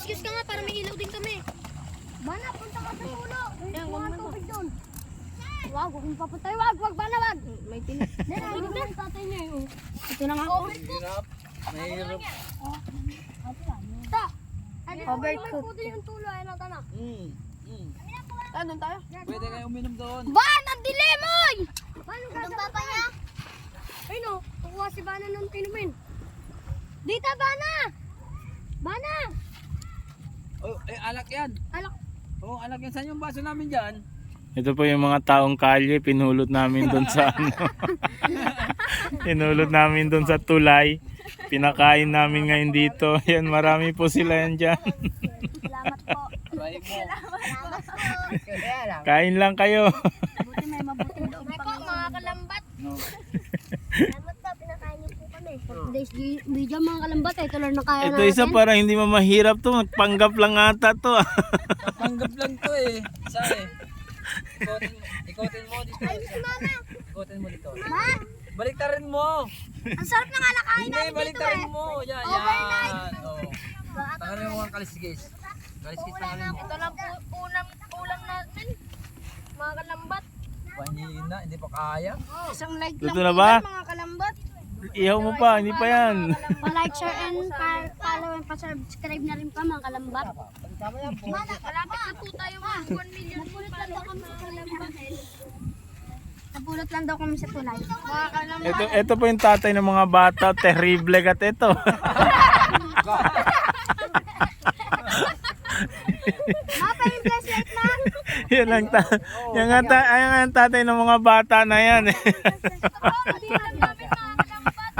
Excuse ka nga para may ilaw din kami. Bana, punta ka sa pulo. May kuha tubig doon. Wag, huwag mong papuntay. Wag, bana, wag. May tinik. Narinig na. Tatay niya yun. Ito na nga. Mahirap. Mahirap. Ta. Overcooked. Puto yung tulo. Ayun ang tanong. Doon tayo. Pwede kayo uminom doon. Ban, ang dilim, oy! Ban, ang papa niya. Ay no, kukuha si Bana ng inumin. Dita, Bana! Bana! Oh, alak yan. Alak. Oh, alak yan. Saan yung baso namin dyan? Ito po yung mga taong kalye, pinulot namin doon sa ano. Pinulot namin doon sa tulay. Pinakain namin ngayon dito. Yan, marami po sila yan dyan. Salamat po. Try mo. Salamat po. Kain lang kayo. Buti may mabuting loob pa mga kalambat. No. Salamat po, pinakain niyo po kami. Today's video mga kalambat, ito lang na kaya Ito isa parang hindi mamahirap to. Magpanggap lang ata to. Panggap lang to eh. Isa eh. Ikotin mo dito. Ay, si Mama. Ikotin mo dito. Ma, Baliktarin mo. ang sarap ng alakain Hindi, namin dito eh. baliktarin mo. Yan, Overnight. yan. Oh. Tangarin mo ang kalisigis. Kalisigis tangarin mo. Ito lang po ulam natin. Mga kalambat. Panghihina, hindi pa kaya. Isang like Luto lang na po ba? yan, mga kalambat. Ihaw mo pa, hindi pa yan. Pa-like, share, and follow and pa-subscribe na rin pa mga kalambat. Malapit na po tayo mga 1 million. Napulot lang daw kami sa tulay. Mga kalambat. Ito po yung tatay ng mga bata. Terrible kat ito. Mapa yung flashlight na. Yan ang yan ang tatay ng mga bata na yan. Hindi lang namin mga kalambat.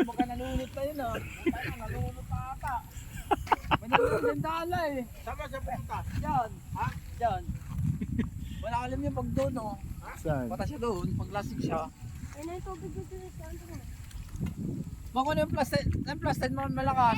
Baka nalunod pa yun ah. Nalunod pa ata. Manunod yung dala eh. Saan sa punta? Diyan. Ha? Diyan. Wala alam niya pag doon oh. Saan? Pata siya doon. Pag lasig siya. Ayun na yung tubig dito. Bako na yung plastic mo malakas.